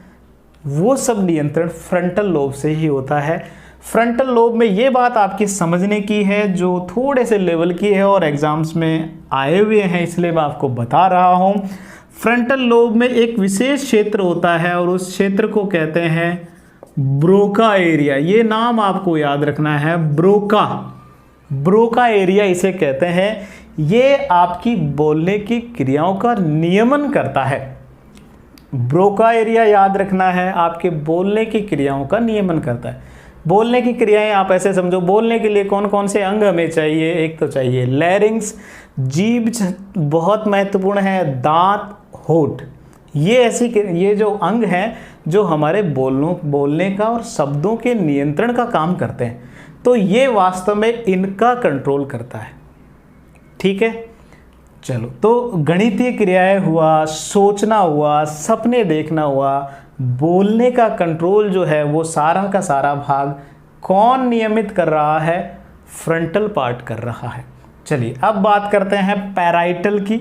वो सब नियंत्रण फ्रंटल लोब से ही होता है। फ्रंटल लोब में ये बात आपकी समझने की है जो थोड़े से लेवल की है और एग्जाम्स में आए हुए हैं, इसलिए मैं आपको बता रहा हूँ। फ्रंटल लोब में एक विशेष क्षेत्र होता है और उस क्षेत्र को कहते हैं ब्रोका एरिया। ये नाम आपको याद रखना है, ब्रोका एरिया इसे कहते हैं। ये आपकी बोलने की क्रियाओं का नियमन करता है। ब्रोका एरिया याद रखना है, आपके बोलने की क्रियाओं का नियमन करता है। बोलने की क्रियाएं आप ऐसे समझो, बोलने के लिए कौन कौन से अंग हमें चाहिए। एक तो चाहिए लैरिंग्स, जीभ बहुत महत्वपूर्ण है, दांत, होठ। ये जो अंग हैं जो हमारे बोलने का और शब्दों के नियंत्रण का काम करते हैं। तो ये वास्तव में इनका कंट्रोल करता है। ठीक है, चलो, तो गणितीय क्रियाएं हुआ, सोचना हुआ, सपने देखना हुआ, बोलने का कंट्रोल जो है वो सारा का सारा भाग कौन नियमित कर रहा है? फ्रंटल पार्ट कर रहा है। चलिए अब बात करते हैं पैराइटल की।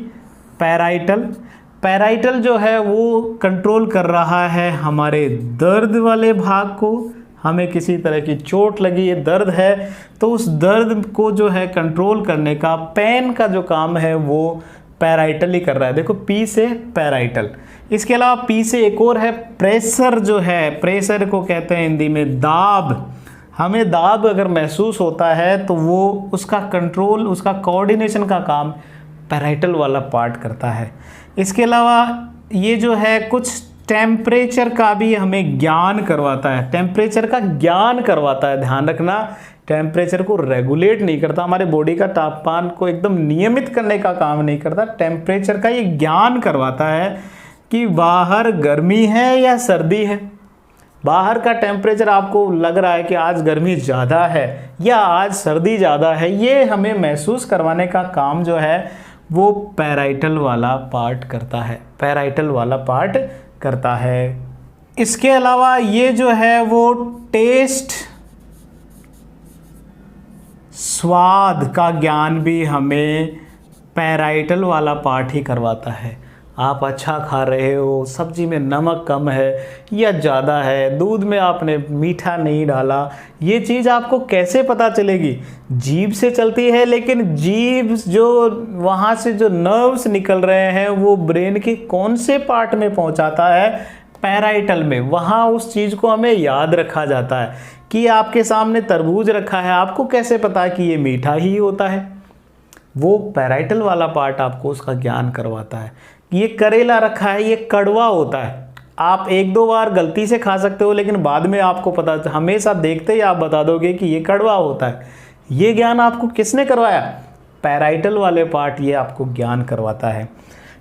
पैराइटल जो है वो कंट्रोल कर रहा है हमारे दर्द वाले भाग को। हमें किसी तरह की चोट लगी है, दर्द है, तो उस दर्द को जो है कंट्रोल करने का, पेन का जो काम है वो पैराइटल ही कर रहा है। देखो, पी से पैराइटल। इसके अलावा पी से एक और है प्रेशर। जो है प्रेशर को कहते हैं हिंदी में दाब। हमें दाब अगर महसूस होता है तो वो उसका कंट्रोल, उसका कोऑर्डिनेशन का काम पैराइटल वाला पार्ट करता है। इसके अलावा ये जो है कुछ टेम्परेचर का भी हमें ज्ञान करवाता है, टेम्परेचर का ज्ञान करवाता है। ध्यान रखना, टेम्परेचर को रेगुलेट नहीं करता, हमारे बॉडी का तापमान को एकदम नियमित करने का काम नहीं करता। टेम्परेचर का ये ज्ञान करवाता है कि बाहर गर्मी है या सर्दी है। बाहर का टेम्परेचर आपको लग रहा है कि आज गर्मी ज़्यादा है या आज सर्दी ज़्यादा है, ये हमें महसूस करवाने का काम जो है वो पैराइटल वाला पार्ट करता है, पैराइटल वाला पार्ट करता है। इसके अलावा ये जो है वो टेस्ट, स्वाद का ज्ञान भी हमें पैराइटल वाला पार्ट ही करवाता है। आप अच्छा खा रहे हो, सब्जी में नमक कम है या ज़्यादा है, दूध में आपने मीठा नहीं डाला, ये चीज़ आपको कैसे पता चलेगी? जीभ से चलती है, लेकिन जीभ जो वहाँ से जो नर्व्स निकल रहे हैं वो ब्रेन के कौन से पार्ट में पहुँचाता है? पैराइटल में। वहाँ उस चीज़ को हमें याद रखा जाता है कि आपके सामने तरबूज रखा है, आपको कैसे पता कि ये मीठा ही होता है? वो पैराइटल वाला पार्ट आपको उसका ज्ञान करवाता है। ये करेला रखा है, ये कड़वा होता है। आप एक दो बार गलती से खा सकते हो, लेकिन बाद में आपको पता, हमेशा देखते ही आप बता दोगे कि ये कड़वा होता है। ये ज्ञान आपको किसने करवाया? पैराइटल वाले पार्ट ये आपको ज्ञान करवाता है।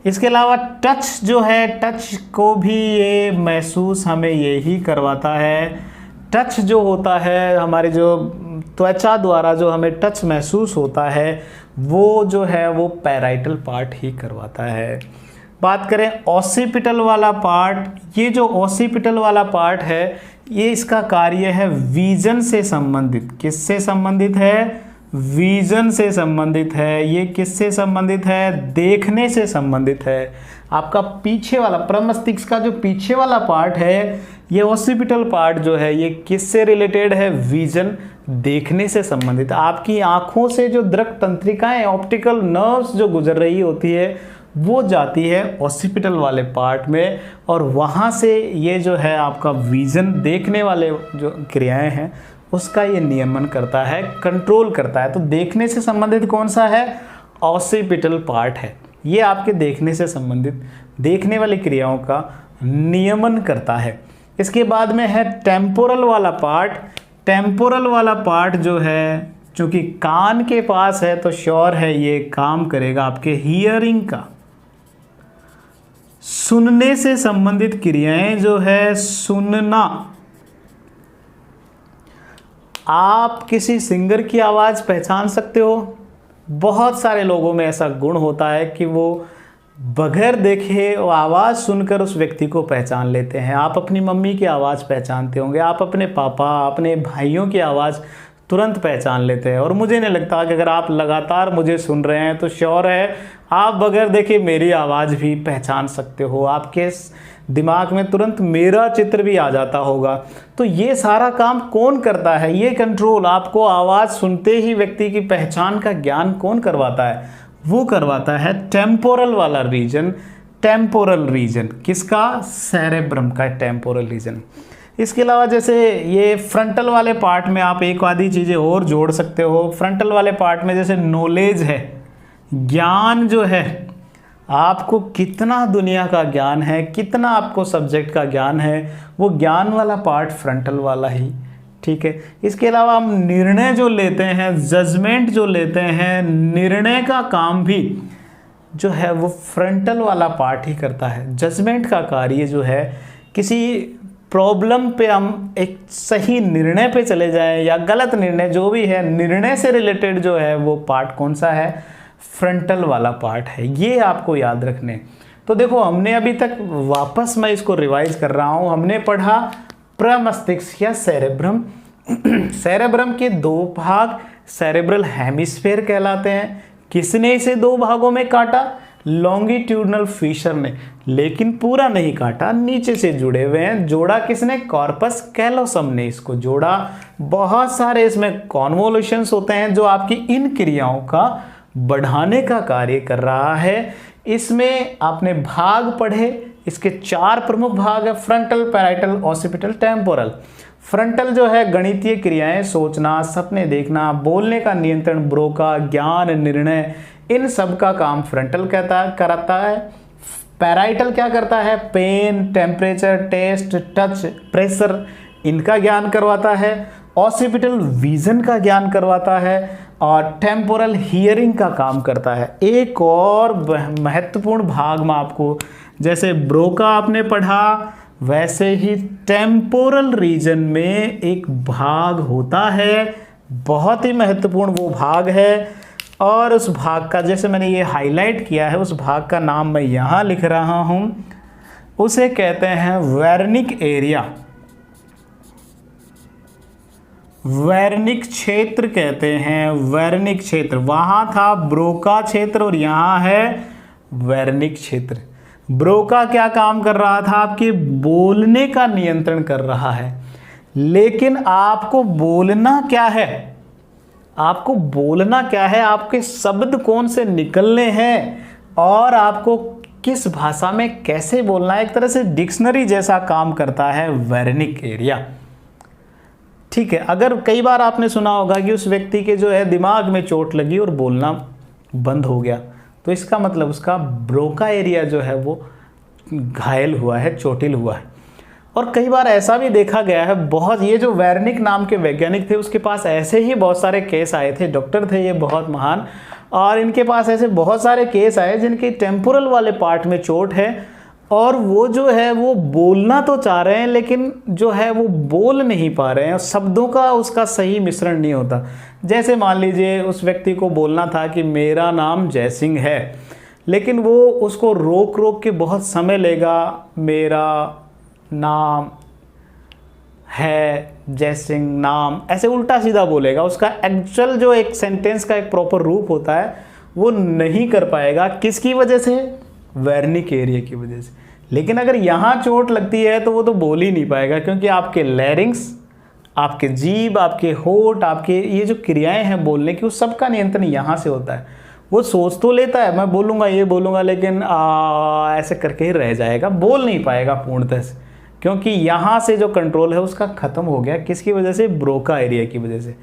इसके अलावा टच जो है, टच को भी ये महसूस हमें यही करवाता है। टच जो होता है, हमारे जो त्वचा द्वारा जो हमें टच महसूस होता है, वो जो है वो पैराइटल पार्ट ही करवाता है। बात करें ऑसिपिटल वाला पार्ट, ये जो ऑसिपिटल वाला पार्ट है ये इसका कार्य है विजन से संबंधित। किससे संबंधित है? विजन से संबंधित है। ये किससे संबंधित है? देखने से संबंधित है। आपका पीछे वाला प्रमस्तिष्क का जो पीछे वाला पार्ट है, ये ऑसिपिटल पार्ट जो है ये किससे रिलेटेड है? विजन, देखने से संबंधित। आपकी आंखों से जो दृक तंत्रिकाएं, ऑप्टिकल नर्व्स जो गुजर रही होती है वो जाती है ऑसिपिटल वाले पार्ट में, और वहाँ से ये जो है आपका विजन, देखने वाले जो क्रियाएं हैं उसका ये नियमन करता है, कंट्रोल करता है। तो देखने से संबंधित कौन सा है? ऑसिपिटल पार्ट है। ये आपके देखने से संबंधित, देखने वाली क्रियाओं का नियमन करता है। इसके बाद में है टेम्पोरल वाला पार्ट। टेम्पोरल वाला पार्ट जो है, चूँकि कान के पास है तो श्योर है ये काम करेगा आपके हियरिंग का, सुनने से संबंधित क्रियाएं जो है, सुनना। आप किसी सिंगर की आवाज़ पहचान सकते हो? बहुत सारे लोगों में ऐसा गुण होता है कि वो बगैर देखे वो आवाज़ सुनकर उस व्यक्ति को पहचान लेते हैं। आप अपनी मम्मी की आवाज़ पहचानते होंगे, आप अपने पापा, अपने भाइयों की आवाज़ तुरंत पहचान लेते हैं। और मुझे नहीं लगता कि अगर आप लगातार मुझे सुन रहे हैं तो श्योर है आप बगैर देखे मेरी आवाज़ भी पहचान सकते हो, आपके दिमाग में तुरंत मेरा चित्र भी आ जाता होगा। तो ये सारा काम कौन करता है? ये कंट्रोल, आपको आवाज़ सुनते ही व्यक्ति की पहचान का ज्ञान कौन करवाता है? वो करवाता है टेम्पोरल वाला रीजन। टेम्पोरल रीजन किसका? सेरेब्रम का टेम्पोरल रीजन। इसके अलावा जैसे ये फ्रंटल वाले पार्ट में आप एक आधी चीज़ें और जोड़ सकते हो। फ्रंटल वाले पार्ट में जैसे नॉलेज है, ज्ञान जो है, आपको कितना दुनिया का ज्ञान है, कितना आपको सब्जेक्ट का ज्ञान है, वो ज्ञान वाला पार्ट फ्रंटल वाला ही, ठीक है। इसके अलावा हम निर्णय जो लेते हैं, जजमेंट जो लेते हैं, निर्णय का काम भी जो है वो फ्रंटल वाला पार्ट ही करता है। जजमेंट का कार्य जो है, किसी प्रॉब्लम पे हम एक सही निर्णय पे चले जाएं या गलत निर्णय, जो भी है, निर्णय से रिलेटेड जो है वो पार्ट कौन सा है? फ्रंटल वाला पार्ट है। ये आपको याद रखने। तो देखो, हमने अभी तक, वापस मैं इसको रिवाइज कर रहा हूँ, हमने पढ़ा प्रमस्तिष्क या सेरेब्रम। सेरेब्रम के दो भाग सेरेब्रल हेमिस्फीयर कहलाते हैं। किसने इसे दो भागों में काटा? लॉन्गिट्यूडनल फिशर ने, लेकिन पूरा नहीं काटा, नीचे से जुड़े हुए हैं। जोड़ा किसने? कॉर्पस कैलोसम ने इसको जोड़ा। बहुत सारे इसमें कॉन्वोल्यूशंस होते हैं जो आपकी इन क्रियाओं का बढ़ाने का कार्य कर रहा है। इसमें आपने भाग पढ़े, इसके 4 प्रमुख भाग है: frontal, parietal, occipital, temporal. Frontal जो है गणितीय क्रियाएं, सोचना, सपने देखना, बोलने का नियंत्रण, ब्रोका, ज्ञान, निर्णय, इन सब का काम फ्रंटल कराता है। पैराइटल क्या करता है? Pain, temperature, taste, touch, pressure, इनका ज्ञान करवाता है। ऑसिपिटल विजन का ज्ञान करवाता है और टेम्पोरल हियरिंग का काम करता है। एक और महत्वपूर्ण भाग में आपको, जैसे ब्रोका आपने पढ़ा, वैसे ही टेम्पोरल रीजन में एक भाग होता है, बहुत ही महत्वपूर्ण वो भाग है। और उस भाग का, जैसे मैंने ये हाईलाइट किया है, उस भाग का नाम मैं यहाँ लिख रहा हूँ, उसे कहते हैं वेर्निक एरिया, वेर्निक क्षेत्र कहते हैं। वेर्निक क्षेत्र, वहाँ था ब्रोका क्षेत्र और यहाँ है वेर्निक क्षेत्र। ब्रोका क्या काम कर रहा था? आपके बोलने का नियंत्रण कर रहा है। लेकिन आपको बोलना क्या है? आपको बोलना क्या है? आपके शब्द कौन से निकलने हैं और आपको किस भाषा में कैसे बोलना है। एक तरह से डिक्शनरी जैसा काम करता है वेर्निक एरिया, ठीक है। अगर कई बार आपने सुना होगा कि उस व्यक्ति के जो है दिमाग में चोट लगी और बोलना बंद हो गया, तो इसका मतलब उसका ब्रोका एरिया जो है वो घायल हुआ है, चोटिल हुआ है। और कई बार ऐसा भी देखा गया है, बहुत, ये जो वेर्निक नाम के वैज्ञानिक थे, उसके पास ऐसे ही बहुत सारे केस आए थे। डॉक्टर थे ये, बहुत महान, और इनके पास ऐसे बहुत सारे केस आए जिनके टेम्पोरल वाले पार्ट में चोट है और वो जो है वो बोलना तो चाह रहे हैं, लेकिन जो है वो बोल नहीं पा रहे हैं, शब्दों का उसका सही मिश्रण नहीं होता। जैसे मान लीजिए उस व्यक्ति को बोलना था कि मेरा नाम जयसिंह है, लेकिन वो उसको रोक रोक के बहुत समय लेगा, मेरा नाम है जयसिंह नाम, ऐसे उल्टा सीधा बोलेगा। उसका एक्चुअल जो एक सेंटेंस का एक प्रॉपर रूप होता है वो नहीं कर पाएगा। किसकी वजह से? वेर्निक एरिया की वजह से। लेकिन अगर यहाँ चोट लगती है तो वो तो बोल ही नहीं पाएगा, क्योंकि आपके लैरिंग्स, आपके जीभ, आपके होठ, आपके ये जो क्रियाएं हैं बोलने की, उस सब का नियंत्रण यहाँ से होता है। वो सोच तो लेता है मैं बोलूँगा, ये बोलूँगा, लेकिन ऐसे करके ही रह जाएगा, बोल नहीं पाएगा पूर्णतः से, क्योंकि यहाँ से जो कंट्रोल है उसका ख़त्म हो गया। किसकी वजह से? ब्रोका एरिया की वजह से।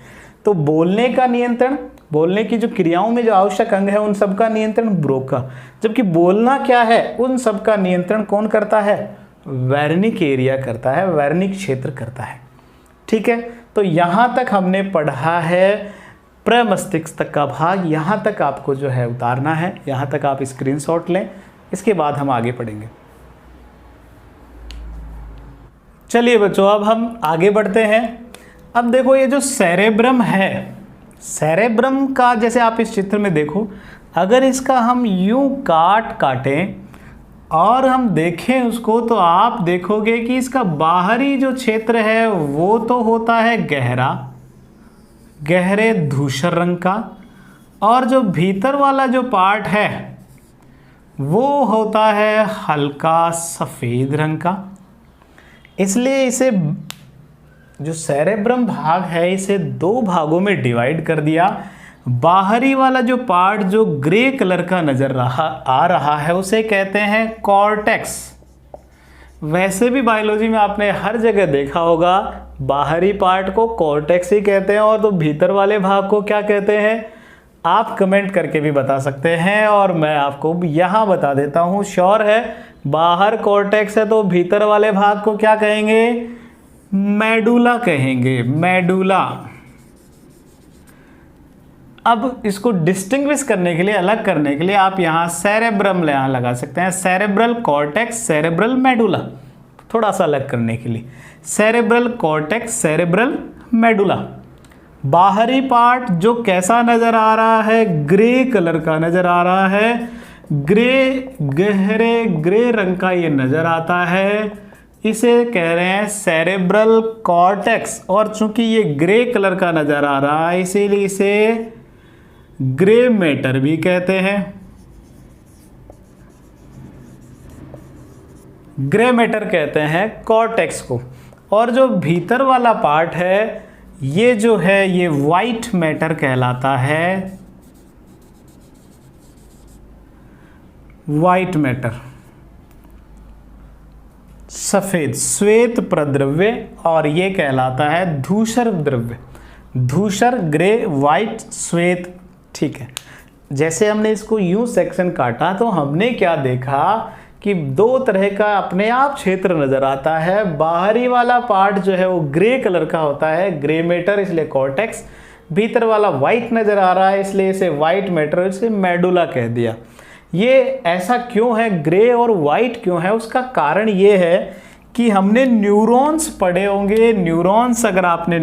तो बोलने का नियंत्रण, बोलने की जो क्रियाओं में जो आवश्यक अंग है उन सब का नियंत्रण ब्रोका, जबकि बोलना क्या है उन सब का नियंत्रण कौन करता है? वेर्निक एरिया करता है, वेर्निक क्षेत्र करता है, ठीक है। तो यहाँ तक हमने पढ़ा है प्रमस्तिष्क तक का भाग, यहाँ तक आपको जो है उतारना है, यहाँ तक आप स्क्रीनशॉट लें, इसके बाद हम आगे पढ़ेंगे। चलिए बच्चों, अब हम आगे बढ़ते हैं। अब देखो, ये जो सेरेब्रम है, सेरेब्रम का जैसे आप इस चित्र में देखो, अगर इसका हम यूं काटें और हम देखें उसको, तो आप देखोगे कि इसका बाहरी जो क्षेत्र है वो तो होता है गहरे धूसर रंग का, और जो भीतर वाला जो पार्ट है वो होता है हल्का सफ़ेद रंग का। इसलिए इसे जो सेरेब्रम भाग है इसे दो भागों में डिवाइड कर दिया। बाहरी वाला जो पार्ट जो ग्रे कलर का नजर आ रहा है उसे कहते हैं कॉर्टेक्स। वैसे भी बायोलॉजी में आपने हर जगह देखा होगा बाहरी पार्ट को कॉर्टेक्स ही कहते हैं, और तो भीतर वाले भाग को क्या कहते हैं आप कमेंट करके भी बता सकते हैं, और मैं आपको यहाँ बता देता हूँ। श्योर है बाहर कॉर्टेक्स है तो भीतर वाले भाग को क्या कहेंगे, मेडुला कहेंगे, मेडुला। अब इसको डिस्टिंग्विश करने के लिए, अलग करने के लिए आप यहाँ सेरेब्रम यहाँ लगा सकते हैं, सेरेब्रल कॉर्टेक्स, सेरेब्रल मेडुला, थोड़ा सा अलग करने के लिए सेरेब्रल कॉर्टेक्स, सेरेब्रल मेडुला। बाहरी पार्ट जो कैसा नजर आ रहा है, ग्रे कलर का नजर आ रहा है, ग्रे, गहरे ग्रे रंग का ये नजर आता है, इसे कह रहे हैं सेरेब्रल कॉर्टेक्स। और चूंकि ये ग्रे कलर का नजर आ रहा है इसीलिए इसे ग्रे मैटर भी कहते हैं, ग्रे मैटर कहते हैं कॉर्टेक्स को। और जो भीतर वाला पार्ट है ये जो है ये वाइट मैटर कहलाता है, वाइट मैटर, सफेद श्वेत प्रद्रव्य, और ये कहलाता है धूसर द्रव्य, धूसर, ग्रे, वाइट, श्वेत। ठीक है, जैसे हमने इसको यूं सेक्शन काटा तो हमने क्या देखा कि दो तरह का अपने आप क्षेत्र नजर आता है। बाहरी वाला पार्ट जो है वो ग्रे कलर का होता है, ग्रे मैटर, इसलिए कॉर्टेक्स। भीतर वाला वाइट नजर आ रहा है इसलिए इसे वाइट मैटर, इसे मेडुला कह दिया। ये ऐसा क्यों है, ग्रे और वाइट क्यों है, उसका कारण ये है कि हमने न्यूरॉन्स पढ़े होंगे। न्यूरॉन्स अगर आपने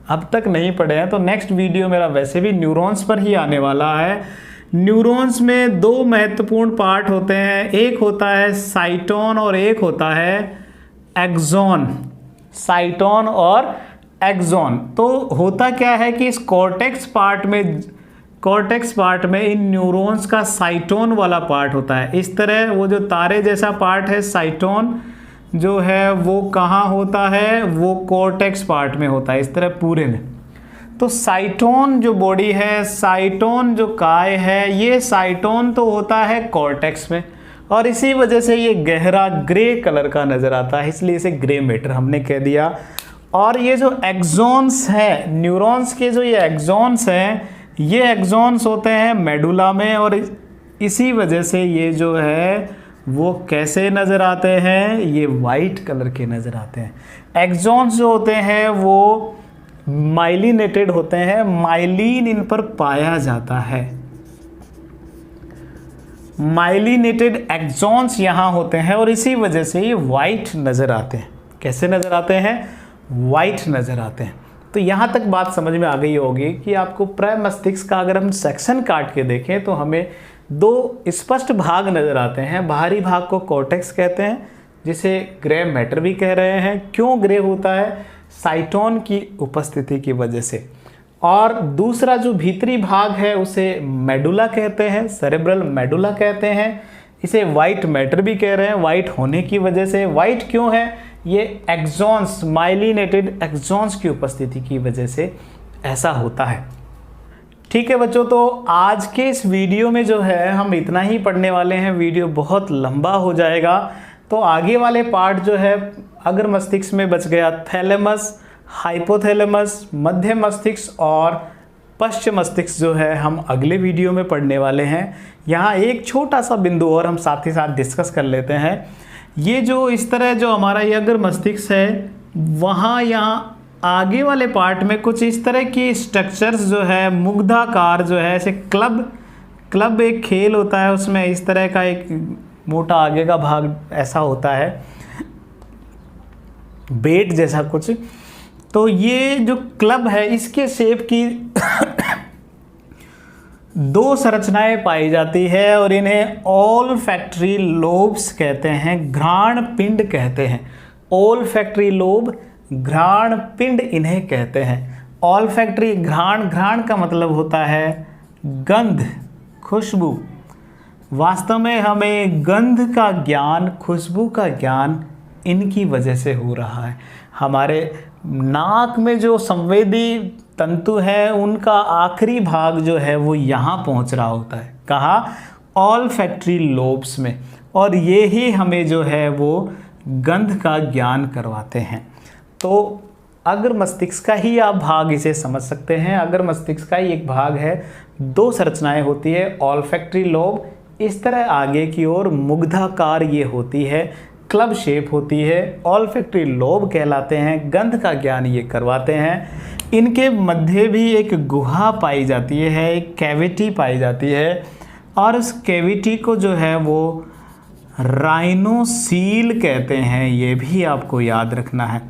अब तक नहीं पढ़े हैं तो नेक्स्ट वीडियो मेरा वैसे भी न्यूरॉन्स पर ही आने वाला है। न्यूरॉन्स में दो महत्वपूर्ण पार्ट होते हैं, एक होता है साइटोन और एक होता है एक्सॉन, साइटोन और एक्सॉन। तो होता क्या है कि इस कॉर्टेक्स पार्ट में इन न्यूरॉन्स का साइटोन वाला पार्ट होता है। इस तरह वो जो तारे जैसा पार्ट है साइटोन जो है वो कहाँ होता है, वो कॉर्टेक्स पार्ट में होता है, इस तरह पूरे में। तो साइटोन जो बॉडी है, साइटोन जो काय है, ये साइटोन तो होता है कॉर्टेक्स में, और इसी वजह से ये गहरा ग्रे कलर का नजर आता है, इसलिए इसे ग्रे मैटर हमने कह दिया। और ये जो एक्सॉन्स हैं, न्यूरॉन्स के जो ये एक्सॉन्स हैं, ये एक्सॉन्स होते हैं मेडुला में, और इसी वजह से ये जो है वो कैसे नज़र आते हैं, ये वाइट कलर के नज़र आते हैं। एक्सॉन्स जो होते हैं वो माइलिनेटेड होते हैं, माइलिन इन पर पाया जाता है, माइलिनेटेड एक्सॉन्स यहाँ होते हैं, और इसी वजह से ये वाइट नज़र आते हैं। कैसे नज़र आते हैं, वाइट नज़र आते हैं। तो यहाँ तक बात समझ में आ गई होगी कि आपको प्रमस्तिष्क का अगर हम सेक्शन काट के देखें तो हमें दो स्पष्ट भाग नज़र आते हैं। बाहरी भाग को कॉर्टेक्स कहते हैं, जिसे ग्रे मैटर भी कह रहे हैं। क्यों ग्रे होता है, साइटोन की उपस्थिति की वजह से। और दूसरा जो भीतरी भाग है उसे मेडुला कहते हैं, सेरेब्रल मेडुला कहते हैं। इसे वाइट मैटर भी कह रहे हैं, वाइट होने की वजह से। वाइट क्यों है, ये एक्सॉन्स, माइलिनेटेड एक्सॉन्स की उपस्थिति की वजह से ऐसा होता है। ठीक है बच्चों, तो आज के इस वीडियो में जो है हम इतना ही पढ़ने वाले हैं। वीडियो बहुत लंबा हो जाएगा, तो आगे वाले पार्ट जो है अग्र मस्तिष्क में बच गया थैलेमस, हाइपोथैलेमस, मध्य मस्तिष्क और पश्चिम मस्तिष्क जो है हम अगले वीडियो में पढ़ने वाले हैं। यहाँ एक छोटा सा बिंदु और हम साथ ही साथ डिस्कस कर लेते हैं। ये जो इस तरह जो हमारा ये अग्र मस्तिष्क है, वहाँ यहाँ आगे वाले पार्ट में कुछ इस तरह की स्ट्रक्चर्स जो है मुग्धाकार जो है, ऐसे क्लब एक खेल होता है, उसमें इस तरह का एक मोटा आगे का भाग ऐसा होता है, बेट जैसा कुछ। तो ये जो क्लब है इसके शेप की दो संरचनाएं पाई जाती है, और इन्हें ऑलफैक्टरी लोब्स कहते हैं, घ्राण पिंड कहते हैं। ऑलफैक्टरी लोब, घ्राण पिंड इन्हें कहते हैं। ऑलफैक्टरी, घ्राण, घ्राण का मतलब होता है गंध, खुशबू। वास्तव में हमें गंध का ज्ञान, खुशबू का ज्ञान इनकी वजह से हो रहा है। हमारे नाक में जो संवेदी तंतु है उनका आखिरी भाग जो है वो यहाँ पहुँच रहा होता है, कहाँ? ऑल्फैक्टरी लोब्स में, और ये ही हमें जो है वो गंध का ज्ञान करवाते हैं। तो अगर मस्तिष्क का ही आप भाग इसे समझ सकते हैं, अगर मस्तिष्क का ही एक भाग है, दो संरचनाएं होती है, ऑल्फैक्टरी लोब इस तरह आगे की ओर मुग्धाकार ये होती है, क्लब शेप होती है, ऑल्फैक्टरी लोब कहलाते हैं, गंध का ज्ञान ये करवाते हैं। इनके मध्य भी एक गुहा पाई जाती है, एक कैविटी पाई जाती है, और उस कैविटी को जो है वो राइनोसील कहते हैं, ये भी आपको याद रखना है।